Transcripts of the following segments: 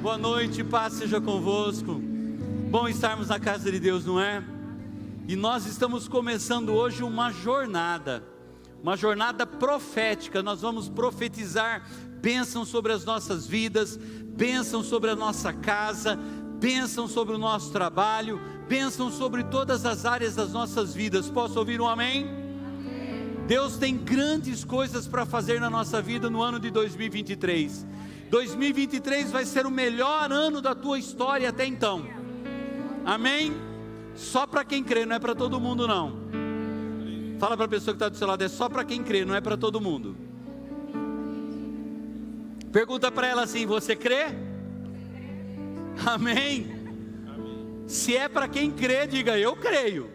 Boa noite, paz seja convosco. Bom estarmos na casa de Deus, não é? E nós estamos começando hoje uma jornada profética. Nós vamos profetizar bênção sobre as nossas vidas, bênção sobre a nossa casa, bênção sobre o nosso trabalho, bênção sobre todas as áreas das nossas vidas. Posso ouvir um amém? Deus tem grandes coisas para fazer na nossa vida no ano de 2023. 2023 vai ser o melhor ano da tua história até então. Amém? Só para quem crê, não é para todo mundo não. Fala para a pessoa que está do seu lado, é só para quem crê, não é para todo mundo. Pergunta para ela assim, você crê? Amém? Se é para quem crê, diga eu creio.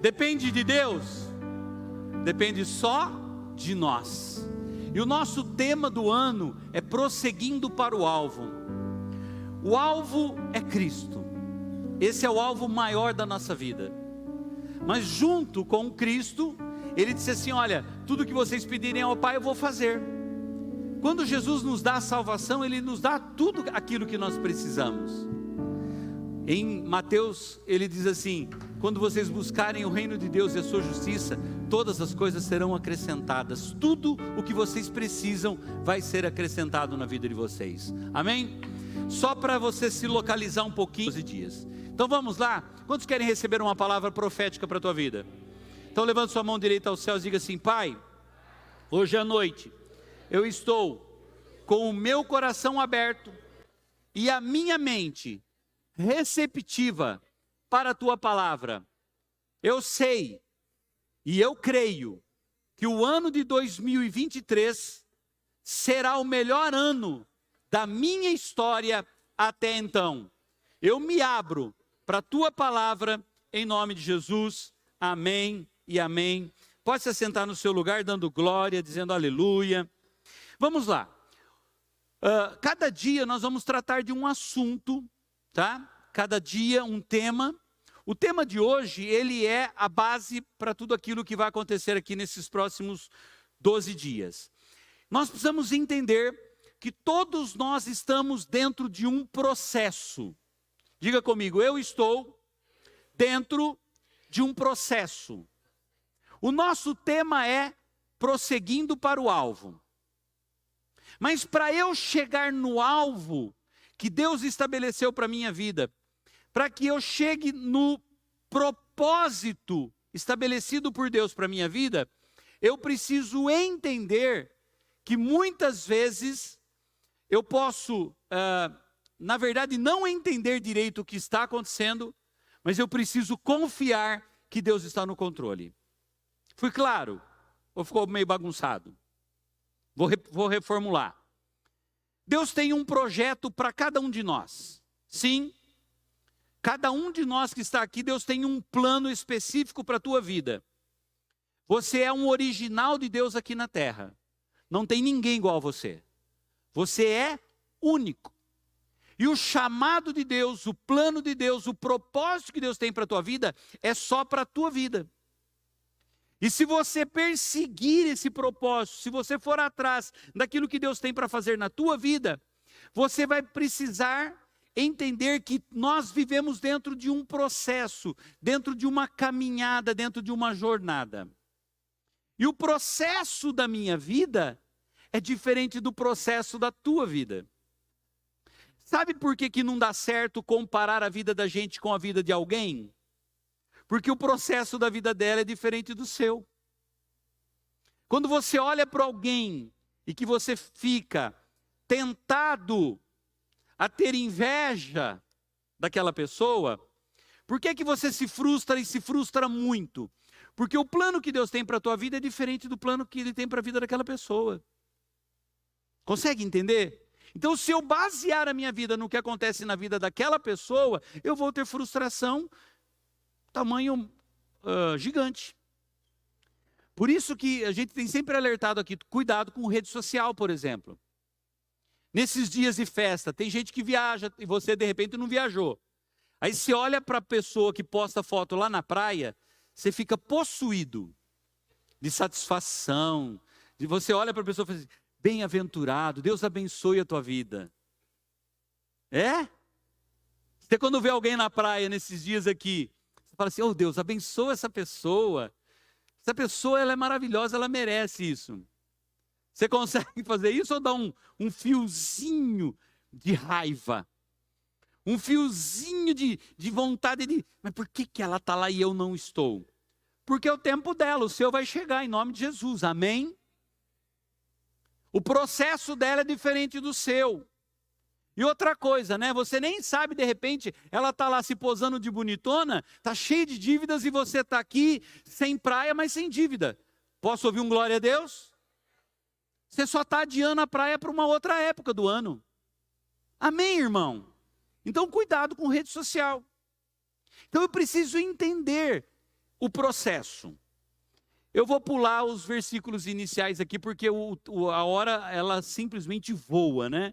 Depende de Deus? Depende só de nós. E o nosso tema do ano é prosseguindo para o alvo. O alvo é Cristo. Esse é o alvo maior da nossa vida. Mas junto com Cristo, Ele disse assim, olha, tudo que vocês pedirem ao Pai eu vou fazer. Quando Jesus nos dá a salvação, Ele nos dá tudo aquilo que nós precisamos. Em Mateus, Ele diz assim, quando vocês buscarem o reino de Deus e a sua justiça, todas as coisas serão acrescentadas. Tudo o que vocês precisam vai ser acrescentado na vida de vocês. Amém? Só para você se localizar um pouquinho, 12 dias. Então vamos lá? Quantos querem receber uma palavra profética para a tua vida? Então levante sua mão direita aos céus e diga assim, Pai, hoje à noite eu estou com o meu coração aberto e a minha mente receptiva para a tua palavra. Eu sei e eu creio que o ano de 2023 será o melhor ano da minha história até então. Eu me abro para a tua palavra em nome de Jesus. Amém e amém. Pode se assentar no seu lugar dando glória, dizendo aleluia. Vamos lá. Cada dia nós vamos tratar de um assunto, tá? Cada dia um tema. O tema de hoje, ele é a base para tudo aquilo que vai acontecer aqui nesses próximos 12 dias. Nós precisamos entender que todos nós estamos dentro de um processo. Diga comigo, eu estou dentro de um processo. O nosso tema é prosseguindo para o alvo. Mas para eu chegar no alvo que Deus estabeleceu para a minha vida, para que eu chegue no propósito estabelecido por Deus para a minha vida, eu preciso entender que muitas vezes eu posso, na verdade, não entender direito o que está acontecendo, mas eu preciso confiar que Deus está no controle. Fui claro? Ou ficou meio bagunçado? Vou reformular. Deus tem um projeto para cada um de nós. Sim. Cada um de nós que está aqui, Deus tem um plano específico para a tua vida. Você é um original de Deus aqui na terra. Não tem ninguém igual a você. Você é único. E o chamado de Deus, o plano de Deus, o propósito que Deus tem para a tua vida, é só para a tua vida. E se você perseguir esse propósito, se você for atrás daquilo que Deus tem para fazer na tua vida, você vai precisar entender que nós vivemos dentro de um processo, dentro de uma caminhada, dentro de uma jornada. E o processo da minha vida é diferente do processo da tua vida. Sabe por que não dá certo comparar a vida da gente com a vida de alguém? Porque o processo da vida dela é diferente do seu. Quando você olha para alguém e que você fica tentado a ter inveja daquela pessoa, por que você se frustra e se frustra muito? Porque o plano que Deus tem para a tua vida é diferente do plano que Ele tem para a vida daquela pessoa. Consegue entender? Então, se eu basear a minha vida no que acontece na vida daquela pessoa, eu vou ter frustração tamanho gigante. Por isso que a gente tem sempre alertado aqui, cuidado com rede social, por exemplo. Nesses dias de festa, tem gente que viaja e você de repente não viajou. Aí você olha para a pessoa que posta foto lá na praia, você fica possuído de satisfação. Você olha para a pessoa e fala assim, bem-aventurado, Deus abençoe a tua vida. É? Você quando vê alguém na praia nesses dias aqui, você fala assim, oh Deus, abençoa essa pessoa. Essa pessoa, ela é maravilhosa, ela merece isso. Você consegue fazer isso ou dá um fiozinho de raiva? Um fiozinho de vontade de... Mas por que ela está lá e eu não estou? Porque é o tempo dela, o seu vai chegar em nome de Jesus, amém? O processo dela é diferente do seu. E outra coisa, né? Você nem sabe, de repente, ela está lá se posando de bonitona, está cheia de dívidas e você está aqui sem praia, mas sem dívida. Posso ouvir um glória a Deus? Você só está adiando a praia para uma outra época do ano. Amém, irmão? Então, cuidado com rede social. Então, eu preciso entender o processo. Eu vou pular os versículos iniciais aqui, porque a hora, ela simplesmente voa, né?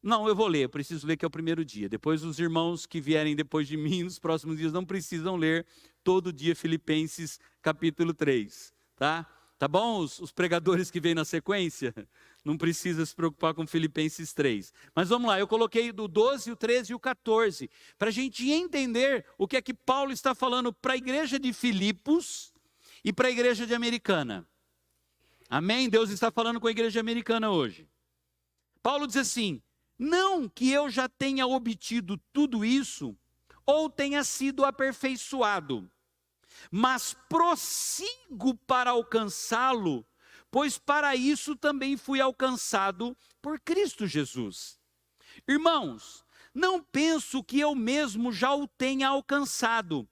Não, eu vou ler, eu preciso ler que é o primeiro dia. Depois os irmãos que vierem depois de mim, nos próximos dias, não precisam ler todo dia Filipenses capítulo 3, tá? Tá bom? Os pregadores que vêm na sequência, não precisa se preocupar com Filipenses 3. Mas vamos lá, eu coloquei do 12, o 13 e o 14, para a gente entender o que é que Paulo está falando para a igreja de Filipos e para a igreja de Americana. Amém? Deus está falando com a igreja americana hoje. Paulo diz assim, não que eu já tenha obtido tudo isso, ou tenha sido aperfeiçoado, mas prossigo para alcançá-lo, pois para isso também fui alcançado por Cristo Jesus. Irmãos, não penso que eu mesmo já o tenha alcançado,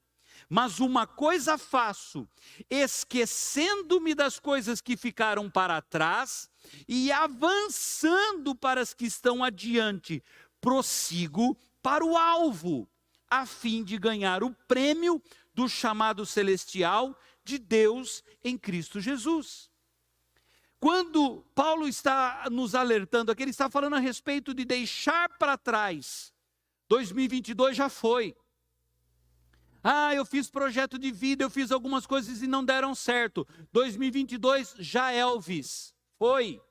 mas uma coisa faço, esquecendo-me das coisas que ficaram para trás e avançando para as que estão adiante, prossigo para o alvo, a fim de ganhar o prêmio do chamado celestial de Deus em Cristo Jesus. Quando Paulo está nos alertando aqui, ele está falando a respeito de deixar para trás. 2022 já foi. Eu fiz projeto de vida, eu fiz algumas coisas e não deram certo. 2022 já Elvis, foi.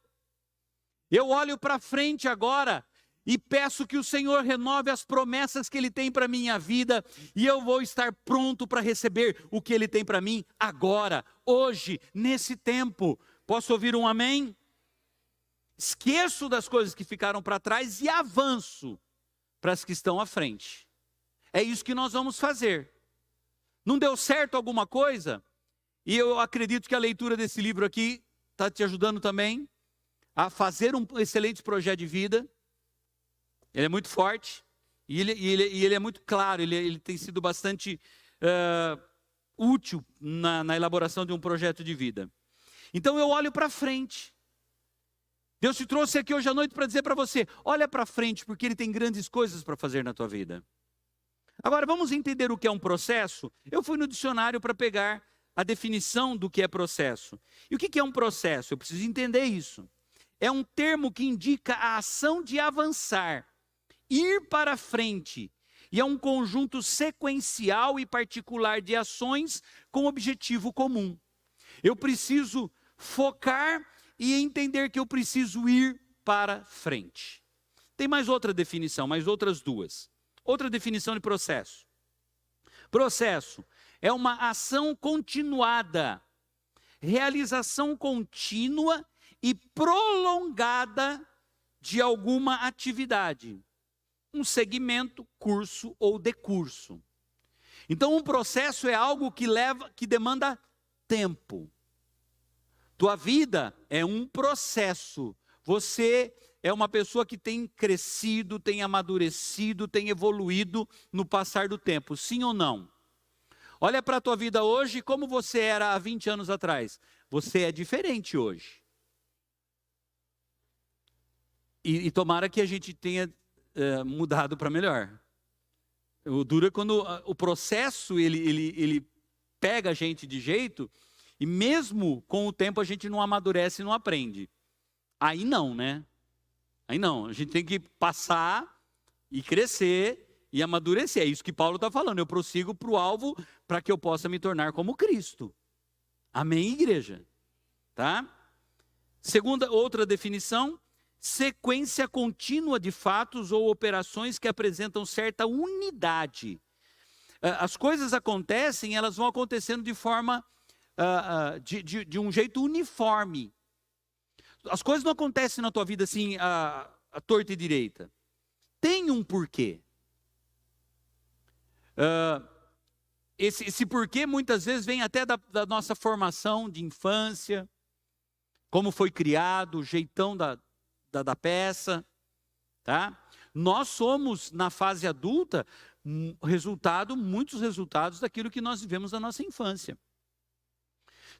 Eu olho para frente agora e peço que o Senhor renove as promessas que Ele tem para a minha vida, e eu vou estar pronto para receber o que Ele tem para mim agora, hoje, nesse tempo. Posso ouvir um amém? Esqueço das coisas que ficaram para trás e avanço para as que estão à frente. É isso que nós vamos fazer. Não deu certo alguma coisa? E eu acredito que a leitura desse livro aqui está te ajudando também a fazer um excelente projeto de vida. Ele é muito forte e ele é muito claro, ele tem sido bastante útil na elaboração de um projeto de vida. Então eu olho para frente. Deus te trouxe aqui hoje à noite para dizer para você, olha para frente, porque Ele tem grandes coisas para fazer na tua vida. Agora vamos entender o que é um processo? Eu fui no dicionário para pegar a definição do que é processo. E o que é um processo? Eu preciso entender isso. É um termo que indica a ação de avançar, ir para frente, e é um conjunto sequencial e particular de ações com objetivo comum. Eu preciso focar e entender que eu preciso ir para frente. Tem mais outra definição, mais outras duas. Outra definição de processo. Processo é uma ação continuada, realização contínua e prolongada de alguma atividade. Um segmento, curso ou decurso. Então, um processo é algo que demanda tempo. Tua vida é um processo. Você é uma pessoa que tem crescido, tem amadurecido, tem evoluído no passar do tempo, sim ou não? Olha para a tua vida hoje, como você era há 20 anos atrás. Você é diferente hoje. E tomara que a gente tenha mudado para melhor. O duro é quando o processo, ele pega a gente de jeito, e mesmo com o tempo a gente não amadurece e não aprende. Aí não, né? Aí não, a gente tem que passar e crescer e amadurecer. É isso que Paulo está falando. Eu prossigo para o alvo para que eu possa me tornar como Cristo. Amém, igreja? Tá? Outra definição sequência contínua de fatos ou operações que apresentam certa unidade. As coisas acontecem, elas vão acontecendo de forma, de um jeito uniforme. As coisas não acontecem na tua vida assim, à torta e direita. Tem um porquê. Esse porquê muitas vezes vem até da nossa formação de infância, como foi criado, o jeitão da peça, tá? Nós somos, na fase adulta, muitos resultados daquilo que nós vivemos na nossa infância.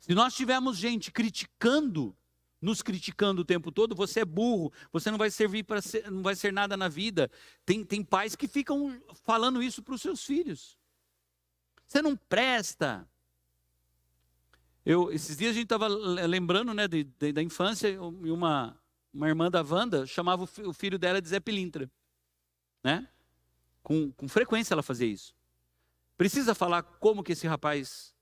Se nós tivermos gente nos criticando o tempo todo, você é burro, você não vai servir não vai ser nada na vida. Tem pais que ficam falando isso para os seus filhos. Você não presta. Esses dias a gente estava lembrando, né, da infância, e uma irmã da Wanda chamava o filho dela de Zé Pilintra, né? Com frequência ela fazia isso. Precisa falar como que esse rapaz,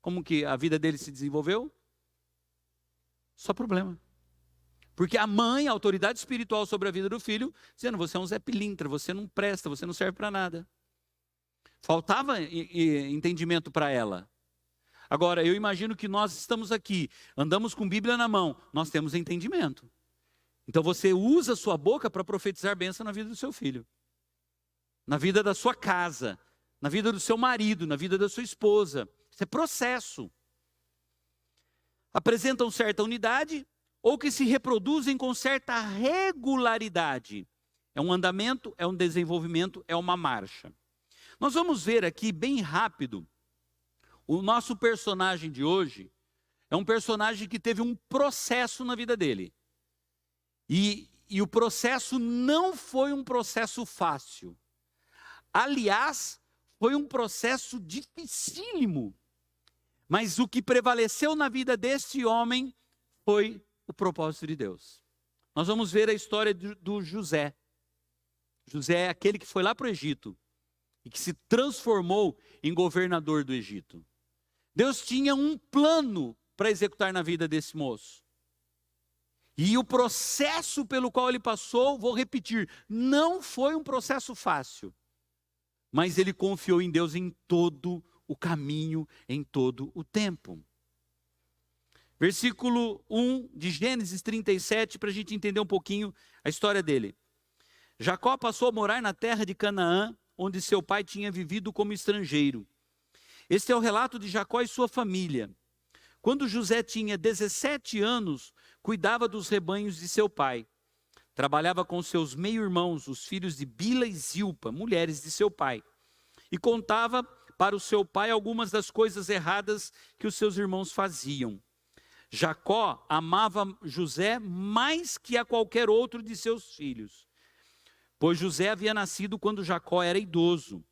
como que a vida dele se desenvolveu? Só problema. Porque a mãe, a autoridade espiritual sobre a vida do filho, dizendo, você é um Zé Pilintra, você não presta, você não serve para nada. Faltava entendimento para ela. Agora, eu imagino que nós estamos aqui, andamos com Bíblia na mão, nós temos entendimento. Então você usa a sua boca para profetizar bênção na vida do seu filho, na vida da sua casa, na vida do seu marido, na vida da sua esposa. Isso é processo. Apresentam certa unidade ou que se reproduzem com certa regularidade. É um andamento, é um desenvolvimento, é uma marcha. Nós vamos ver aqui bem rápido. O nosso personagem de hoje é um personagem que teve um processo na vida dele. E o processo não foi um processo fácil. Aliás, foi um processo dificílimo. Mas o que prevaleceu na vida deste homem foi o propósito de Deus. Nós vamos ver a história do José. José é aquele que foi lá para o Egito e que se transformou em governador do Egito. Deus tinha um plano para executar na vida desse moço. E o processo pelo qual ele passou, vou repetir, não foi um processo fácil. Mas ele confiou em Deus em todo o caminho, em todo o tempo. Versículo 1 de Gênesis 37, para a gente entender um pouquinho a história dele. Jacó passou a morar na terra de Canaã, onde seu pai tinha vivido como estrangeiro. Este é o relato de Jacó e sua família. Quando José tinha 17 anos, cuidava dos rebanhos de seu pai. Trabalhava com seus meio-irmãos, os filhos de Bila e Zilpa, mulheres de seu pai. E contava para o seu pai algumas das coisas erradas que os seus irmãos faziam. Jacó amava José mais que a qualquer outro de seus filhos, pois José havia nascido quando Jacó era idoso.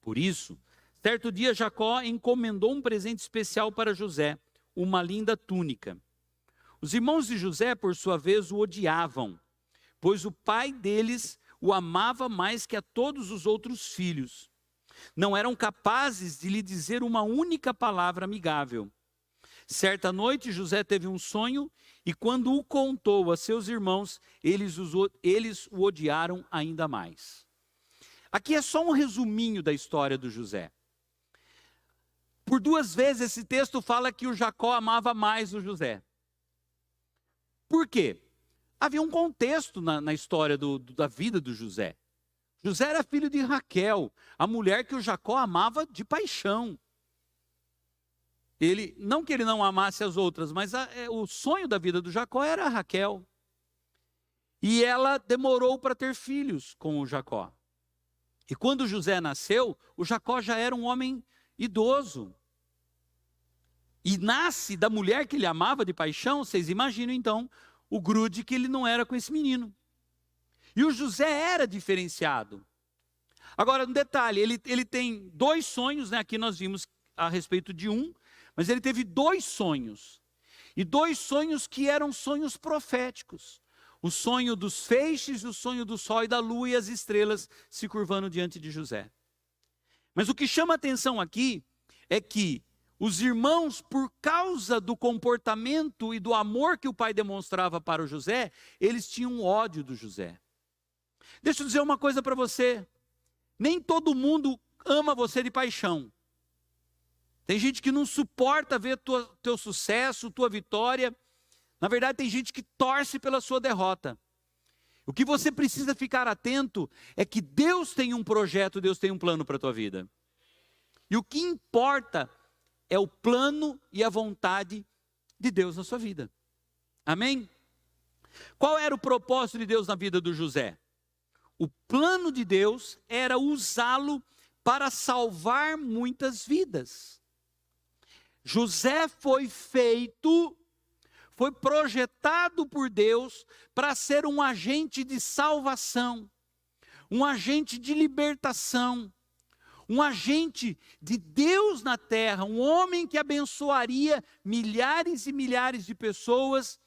Por isso, certo dia Jacó encomendou um presente especial para José, uma linda túnica. Os irmãos de José, por sua vez, o odiavam, pois o pai deles o amava mais que a todos os outros filhos. Não eram capazes de lhe dizer uma única palavra amigável. Certa noite, José teve um sonho e quando o contou a seus irmãos, eles o odiaram ainda mais. Aqui é só um resuminho da história do José. Por 2 vezes esse texto fala que o Jacó amava mais o José. Por quê? Havia um contexto na história da vida do José. José era filho de Raquel, a mulher que o Jacó amava de paixão. Não que ele não amasse as outras, mas o sonho da vida do Jacó era a Raquel. E ela demorou para ter filhos com o Jacó. E quando José nasceu, o Jacó já era um homem idoso. E nasce da mulher que ele amava de paixão, vocês imaginam então o grude que ele não era com esse menino. E o José era diferenciado. Agora, um detalhe, ele tem 2 sonhos, né? Aqui nós vimos a respeito de um, mas ele teve 2 sonhos. E 2 sonhos que eram sonhos proféticos. O sonho dos feixes, o sonho do sol e da lua e as estrelas se curvando diante de José. Mas o que chama atenção aqui é que Os irmãos, por causa do comportamento e do amor que o pai demonstrava para o José, eles tinham ódio do José. Deixa eu dizer uma coisa para você. Nem todo mundo ama você de paixão. Tem gente que não suporta ver teu sucesso, tua vitória. Na verdade, tem gente que torce pela sua derrota. O que você precisa ficar atento é que Deus tem um projeto, Deus tem um plano para a tua vida. E o que importa é o plano e a vontade de Deus na sua vida. Amém? Qual era o propósito de Deus na vida do José? O plano de Deus era usá-lo para salvar muitas vidas. José foi projetado por Deus para ser um agente de salvação, um agente de libertação, um agente de Deus na terra, um homem que abençoaria milhares e milhares de pessoas,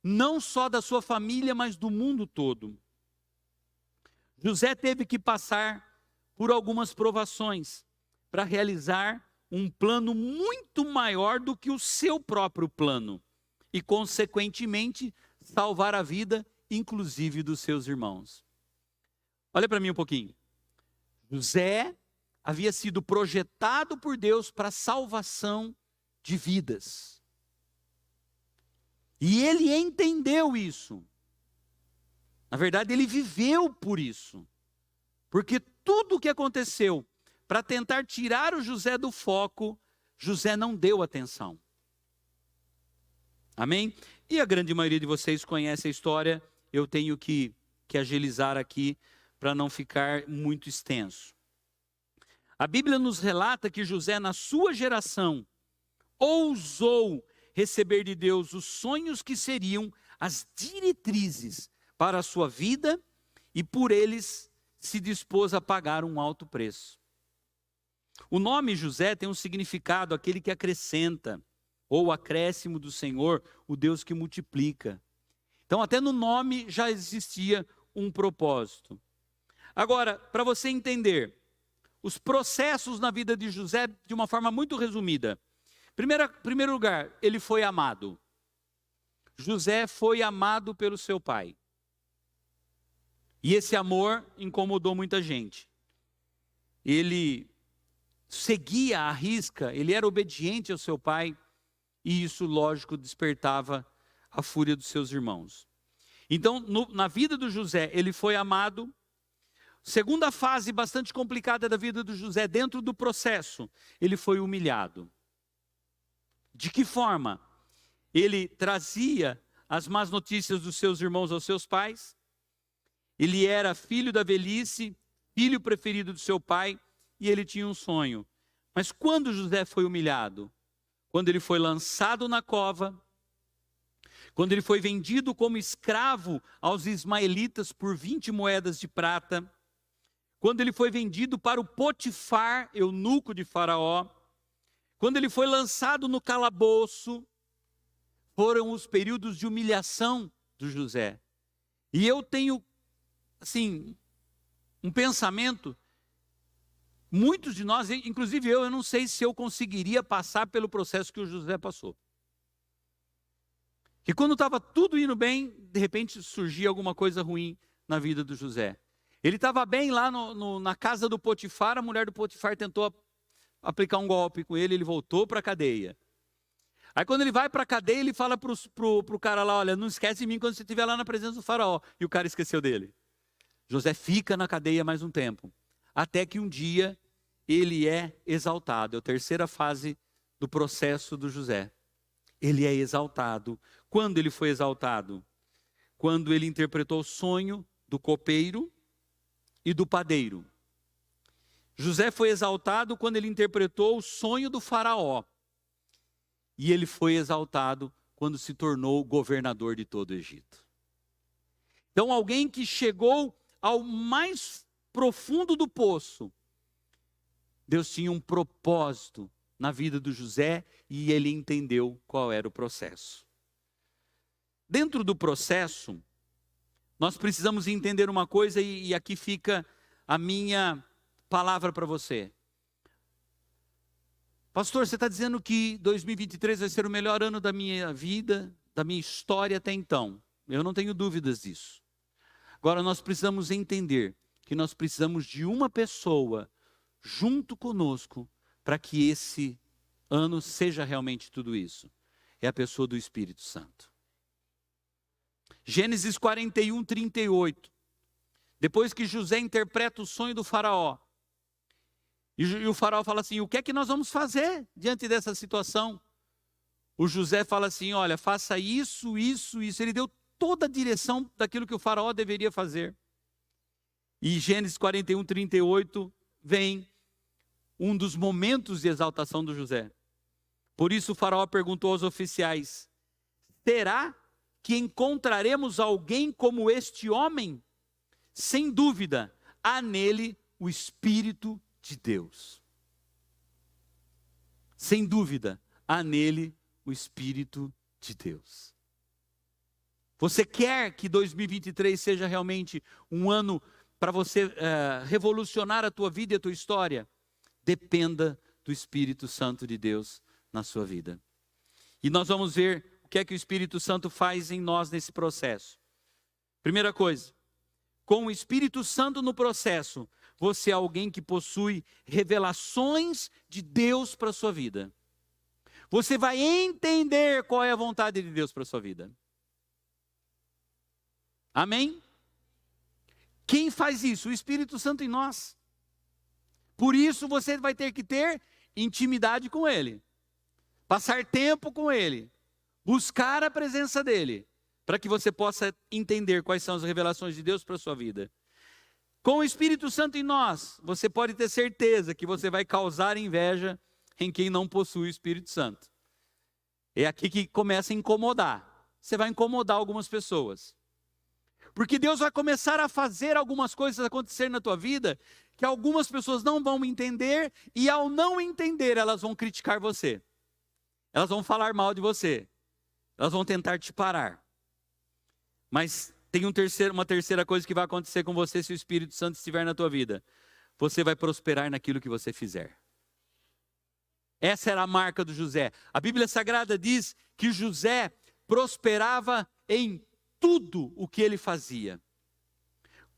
não só da sua família, mas do mundo todo. José teve que passar por algumas provações para realizar um plano muito maior do que o seu próprio plano e, consequentemente, salvar a vida, inclusive dos seus irmãos. Olha para mim um pouquinho. José havia sido projetado por Deus para a salvação de vidas. E ele entendeu isso. Na verdade, ele viveu por isso. Porque tudo o que aconteceu para tentar tirar o José do foco, José não deu atenção. Amém? E a grande maioria de vocês conhece a história, eu tenho que agilizar aqui para não ficar muito extenso. A Bíblia nos relata que José, na sua geração, ousou receber de Deus os sonhos que seriam as diretrizes para a sua vida e por eles se dispôs a pagar um alto preço. O nome José tem um significado, aquele que acrescenta, ou acréscimo do Senhor, o Deus que multiplica. Então até no nome já existia um propósito. Agora, para você entender, os processos na vida de José, de uma forma muito resumida. Primeiro lugar, ele foi amado. José foi amado pelo seu pai. E esse amor incomodou muita gente. Ele seguia à risca, ele era obediente ao seu pai, e isso, lógico, despertava a fúria dos seus irmãos. Então, na vida do José, ele foi amado. Segunda fase bastante complicada da vida do José, dentro do processo, ele foi humilhado. De que forma? Ele trazia as más notícias dos seus irmãos aos seus pais. Ele era filho da velhice, filho preferido do seu pai, e ele tinha um sonho. Mas quando José foi humilhado? Quando ele foi lançado na cova, quando ele foi vendido como escravo aos ismaelitas por 20 moedas de prata, quando ele foi vendido para o Potifar, eunuco de Faraó, quando ele foi lançado no calabouço, foram os períodos de humilhação do José. E eu tenho, assim, um pensamento, muitos de nós, inclusive eu não sei se eu conseguiria passar pelo processo que o José passou. Que quando estava tudo indo bem, de repente surgia alguma coisa ruim na vida do José. Ele estava bem lá na casa do Potifar, a mulher do Potifar tentou aplicar um golpe com ele, ele voltou para a cadeia. Aí quando ele vai para a cadeia, ele fala para o cara lá, olha, não esquece de mim quando você estiver lá na presença do faraó. E o cara esqueceu dele. José fica na cadeia mais um tempo. Até que um dia ele é exaltado. É a terceira fase do processo do José. Ele é exaltado. Quando ele foi exaltado? Quando ele interpretou o sonho do copeiro e do padeiro. José foi exaltado quando ele interpretou o sonho do faraó. E ele foi exaltado quando se tornou governador de todo o Egito. Então alguém que chegou ao mais profundo do poço, Deus tinha um propósito na vida do José e ele entendeu qual era o processo. Dentro do processo, nós precisamos entender uma coisa e aqui fica a minha palavra para você. Pastor, você está dizendo que 2023 vai ser o melhor ano da minha vida, da minha história até então. Eu não tenho dúvidas disso. Agora nós precisamos entender que nós precisamos de uma pessoa junto conosco para que esse ano seja realmente tudo isso. É a pessoa do Espírito Santo. Gênesis 41, 38. Depois que José interpreta o sonho do faraó, e o faraó fala assim, o que é que nós vamos fazer diante dessa situação? O José fala assim, olha, faça isso, isso, isso. Ele deu toda a direção daquilo que o faraó deveria fazer. E Gênesis 41, 38, vem um dos momentos de exaltação do José. Por isso o faraó perguntou aos oficiais, será que encontraremos alguém como este homem? Sem dúvida, há nele o Espírito de Deus. Sem dúvida, há nele o Espírito de Deus. Você quer que 2023 seja realmente um ano para você revolucionar a tua vida e a tua história? Dependa do Espírito Santo de Deus na sua vida. E nós vamos ver o que é que o Espírito Santo faz em nós nesse processo. Primeira coisa, com o Espírito Santo no processo, você é alguém que possui revelações de Deus para a sua vida. Você vai entender qual é a vontade de Deus para a sua vida. Amém? Quem faz isso? O Espírito Santo em nós. Por isso você vai ter que ter intimidade com Ele. Passar tempo com Ele. Buscar a presença dEle. Para que você possa entender quais são as revelações de Deus para a sua vida. Com o Espírito Santo em nós, você pode ter certeza que você vai causar inveja em quem não possui o Espírito Santo. É aqui que começa a incomodar. Você vai incomodar algumas pessoas. Porque Deus vai começar a fazer algumas coisas acontecer na tua vida que algumas pessoas não vão entender e ao não entender elas vão criticar você. Elas vão falar mal de você. Elas vão tentar te parar. Mas tem uma terceira coisa que vai acontecer com você se o Espírito Santo estiver na tua vida. Você vai prosperar naquilo que você fizer. Essa era a marca do José. A Bíblia Sagrada diz que José prosperava em tudo o que ele fazia.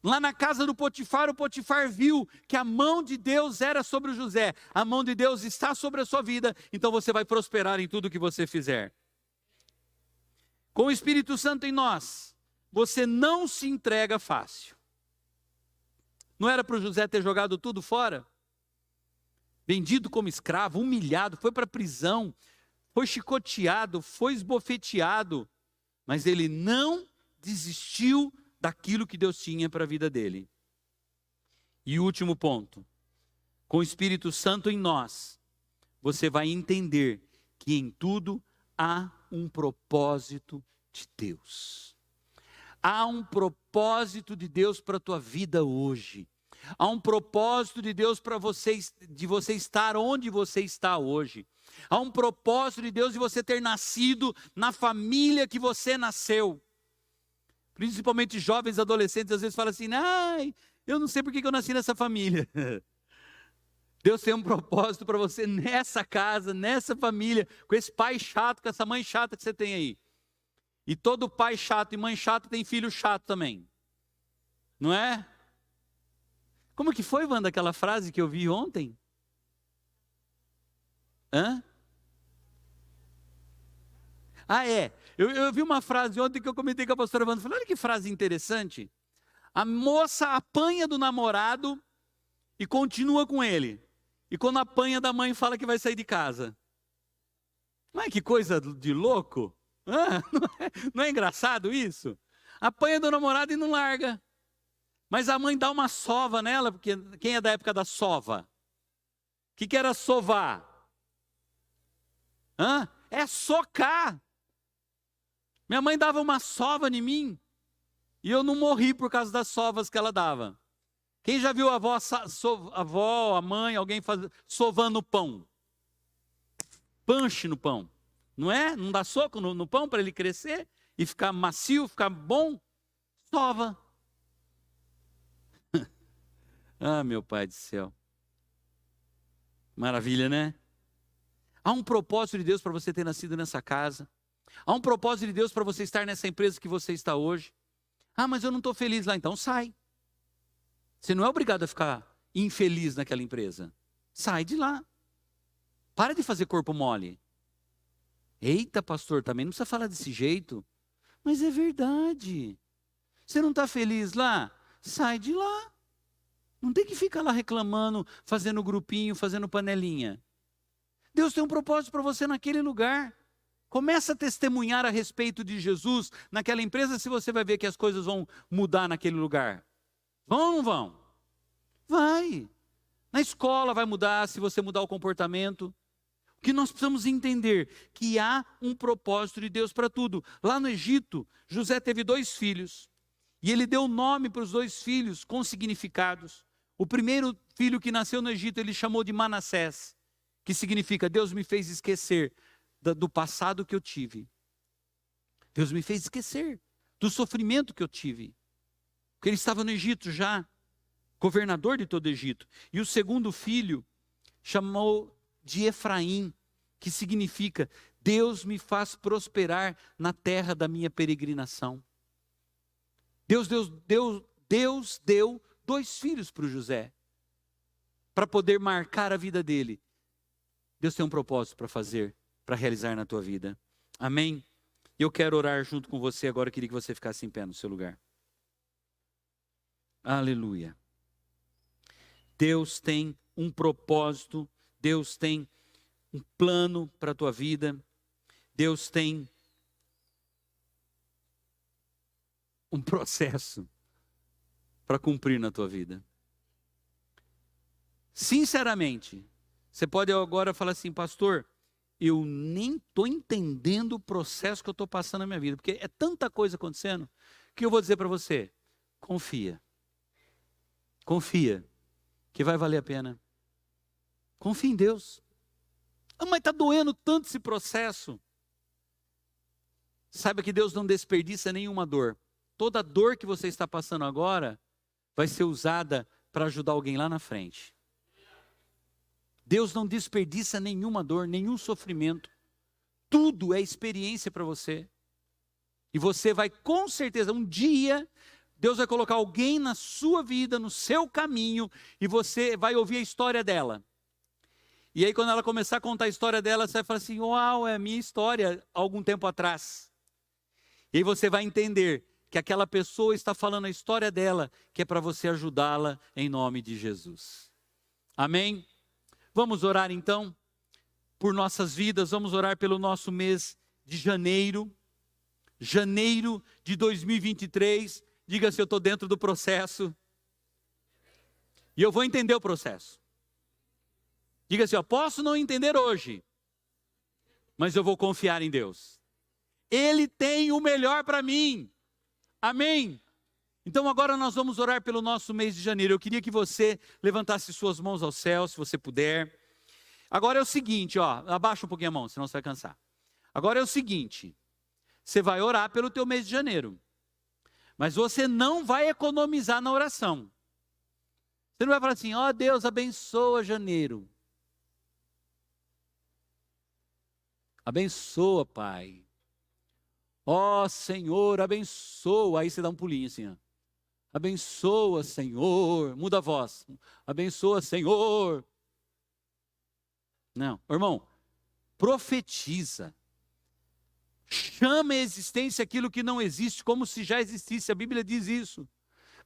Lá na casa do Potifar, o Potifar viu que a mão de Deus era sobre o José. A mão de Deus está sobre a sua vida, então você vai prosperar em tudo o que você fizer. Com o Espírito Santo em nós, você não se entrega fácil. Não era para o José ter jogado tudo fora? Vendido como escravo, humilhado, foi para a prisão, foi chicoteado, foi esbofeteado, mas ele não desistiu daquilo que Deus tinha para a vida dele. E o último ponto, com o Espírito Santo em nós, você vai entender que em tudo há um propósito de Deus. Há um propósito de Deus para a tua vida hoje. Há um propósito de Deus para você, de você estar onde você está hoje. Há um propósito de Deus de você ter nascido na família que você nasceu. Principalmente jovens adolescentes às vezes falam assim, ai, eu não sei por que eu nasci nessa família. Deus tem um propósito para você nessa casa, nessa família, com esse pai chato, com essa mãe chata que você tem aí. E todo pai chato e mãe chata tem filho chato também. Não é? Como que foi, Wanda, aquela frase que eu vi ontem? Hã? Ah, é. Eu vi uma frase ontem que eu comentei com a pastora Wanda. Falei, olha que frase interessante. A moça apanha do namorado e continua com ele. E quando apanha da mãe, fala que vai sair de casa. Não é que coisa de louco? Ah, não é engraçado isso? Apanha do namorado e não larga. Mas a mãe dá uma sova nela, porque quem é da época da sova? O que era sovar? Hã? É socar. Minha mãe dava uma sova em mim e eu não morri por causa das sovas que ela dava. Quem já viu a avó, a mãe, alguém sovando o pão? Punch no pão. Não é? Não dá soco no pão para ele crescer e ficar macio, ficar bom? Sova. Ah, meu Pai do céu. Maravilha, né? Há um propósito de Deus para você ter nascido nessa casa. Há um propósito de Deus para você estar nessa empresa que você está hoje. Ah, mas eu não estou feliz lá, então sai. Você não é obrigado a ficar infeliz naquela empresa. Sai de lá. Para de fazer corpo mole. Eita, pastor, também não precisa falar desse jeito. Mas é verdade. Você não está feliz lá? Sai de lá. Não tem que ficar lá reclamando, fazendo grupinho, fazendo panelinha. Deus tem um propósito para você naquele lugar. Começa a testemunhar a respeito de Jesus naquela empresa, se você vai ver que as coisas vão mudar naquele lugar. Vão ou não vão? Vai. Na escola vai mudar, se você mudar o comportamento. O que nós precisamos entender? Que há um propósito de Deus para tudo. Lá no Egito, José teve 2 filhos. E ele deu nome para os 2 filhos com significados. O primeiro filho que nasceu no Egito, ele chamou de Manassés, que significa Deus me fez esquecer do passado que eu tive. Deus me fez esquecer do sofrimento que eu tive. Porque ele estava no Egito já, governador de todo o Egito. E o segundo filho chamou de Efraim, que significa Deus me faz prosperar na terra da minha peregrinação. Deus deu 2 filhos para o José, para poder marcar a vida dele. Deus tem um propósito para fazer, para realizar na tua vida. Amém? Eu quero orar junto com você agora, eu queria que você ficasse em pé no seu lugar. Aleluia. Deus tem um propósito, Deus tem um plano para a tua vida, Deus tem um processo para cumprir na tua vida. Sinceramente, você pode agora falar assim, pastor, eu nem estou entendendo o processo que eu estou passando na minha vida, porque é tanta coisa acontecendo, que eu vou dizer para você, confia, que vai valer a pena. Confia em Deus. Ah, mas está doendo tanto esse processo. Saiba que Deus não desperdiça nenhuma dor. Toda dor que você está passando agora vai ser usada para ajudar alguém lá na frente. Deus não desperdiça nenhuma dor, nenhum sofrimento. Tudo é experiência para você. E você vai com certeza, um dia, Deus vai colocar alguém na sua vida, no seu caminho, e você vai ouvir a história dela. E aí quando ela começar a contar a história dela, você vai falar assim, uau, é a minha história há algum tempo atrás. E aí você vai entender que aquela pessoa está falando a história dela, que é para você ajudá-la em nome de Jesus. Amém? Vamos orar então por nossas vidas, vamos orar pelo nosso mês de janeiro de 2023. Diga se eu estou dentro do processo. E eu vou entender o processo. Diga assim, eu posso não entender hoje, mas eu vou confiar em Deus. Ele tem o melhor para mim. Amém? Então agora nós vamos orar pelo nosso mês de janeiro. Eu queria que você levantasse suas mãos ao céu, se você puder. Agora é o seguinte, ó, abaixa um pouquinho a mão, senão você vai cansar. Agora é o seguinte, você vai orar pelo teu mês de janeiro, mas você não vai economizar na oração. Você não vai falar assim, ó Deus, abençoa janeiro. Abençoa, Pai. Ó Senhor, abençoa. Aí você dá um pulinho assim, ó. Abençoa, Senhor. Muda a voz. Abençoa, Senhor. Não, irmão, profetiza. Chama à existência aquilo que não existe, como se já existisse. A Bíblia diz isso.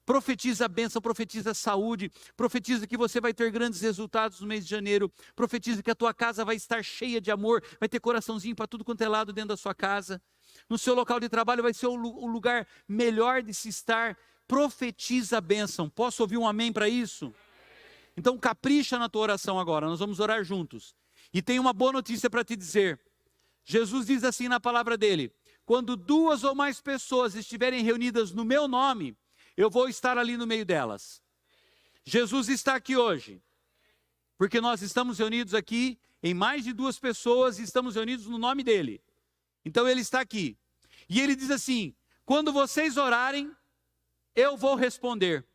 Profetiza a bênção, profetiza a saúde, profetiza que você vai ter grandes resultados no mês de janeiro, profetiza que a tua casa vai estar cheia de amor, vai ter coraçãozinho para tudo quanto é lado dentro da sua casa. No seu local de trabalho vai ser o lugar melhor de se estar. Profetiza a bênção. Posso ouvir um amém para isso? Então capricha na tua oração agora, nós vamos orar juntos. E tem uma boa notícia para te dizer. Jesus diz assim na palavra dele, quando 2 ou mais pessoas estiverem reunidas no meu nome, eu vou estar ali no meio delas. Jesus está aqui hoje, porque nós estamos reunidos aqui em mais de 2 pessoas e estamos reunidos no nome dele. Então ele está aqui. E ele diz assim, quando vocês orarem, eu vou responder.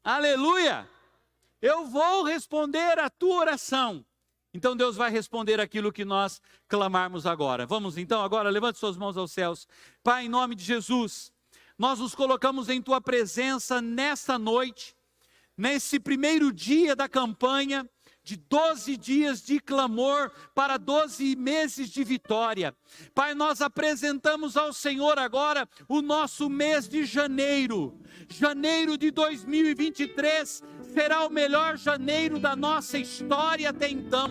Aleluia! Eu vou responder a tua oração. Então Deus vai responder aquilo que nós clamarmos agora. Vamos então agora, levante suas mãos aos céus. Pai, em nome de Jesus, nós nos colocamos em Tua presença nesta noite, nesse primeiro dia da campanha, de 12 dias de clamor para 12 meses de vitória. Pai, nós apresentamos ao Senhor agora o nosso mês de janeiro. Janeiro de 2023 será o melhor janeiro da nossa história até então.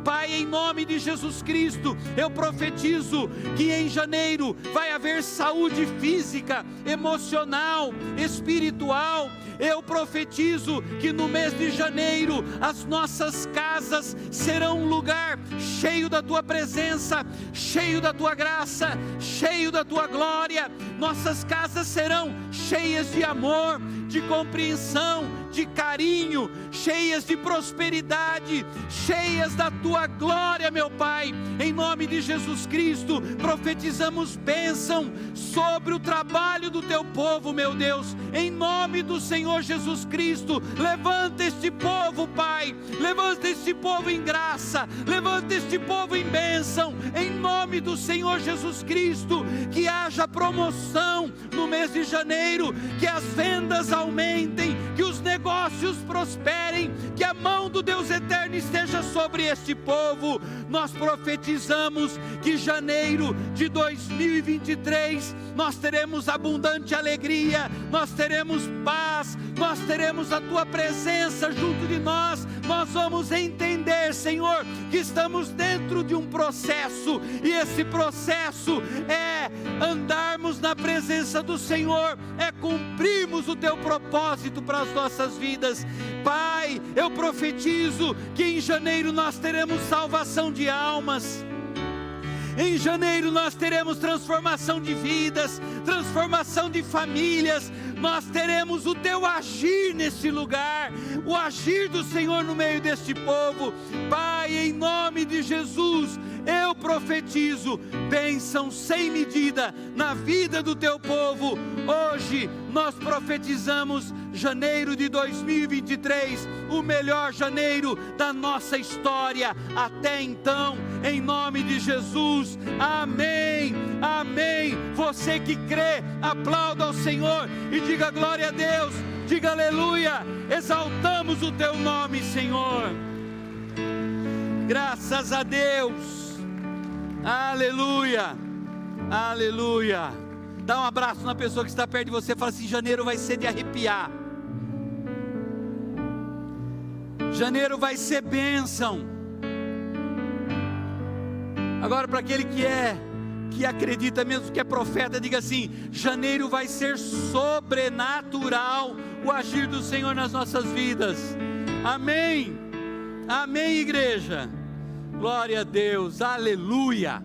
Pai, em nome de Jesus Cristo, eu profetizo que em janeiro vai haver saúde física, emocional, espiritual. Eu profetizo que no mês de janeiro as nossas casas serão um lugar cheio da Tua presença, cheio da Tua graça, cheio da Tua glória. Nossas casas serão cheias de amor, de compreensão, de carinho, cheias de prosperidade, cheias da Tua glória, meu Pai. Em nome de Jesus Cristo, profetizamos bênção sobre o trabalho do Teu povo, meu Deus. Em nome do Senhor Jesus Cristo, levanta este povo, Pai. Levanta este povo em graça, levanta este povo em bênção. Em nome do Senhor Jesus Cristo, que haja promoção no mês de janeiro, que as vendas aumentem, que os negócios prosperem, que a mão do Deus eterno esteja sobre este povo. Nós profetizamos que janeiro de 2023 nós teremos abundante alegria, nós teremos paz, nós teremos a Tua presença junto de nós. Nós vamos entender, Senhor, que estamos dentro de um processo, e esse processo é andarmos na presença do Senhor, é cumprirmos o Teu propósito para as nossas vidas. Pai, eu profetizo que em janeiro nós teremos salvação de almas. Em janeiro nós teremos transformação de vidas, transformação de famílias. Nós teremos o Teu agir nesse lugar, o agir do Senhor no meio deste povo. Pai, em nome de Jesus, eu profetizo bênção sem medida na vida do Teu povo. Hoje nós profetizamos janeiro de 2023, o melhor janeiro da nossa história até então, em nome de Jesus. Amém, amém. Você que crê, aplauda ao Senhor e diga glória a Deus, diga aleluia. Exaltamos o Teu nome, Senhor. Graças a Deus. Aleluia, aleluia. Dá um abraço na pessoa que está perto de você e fala assim: janeiro vai ser de arrepiar. Janeiro vai ser bênção. Agora, para aquele que acredita mesmo, que é profeta, diga assim: janeiro vai ser sobrenatural o agir do Senhor nas nossas vidas. Amém, amém, igreja. Glória a Deus, aleluia.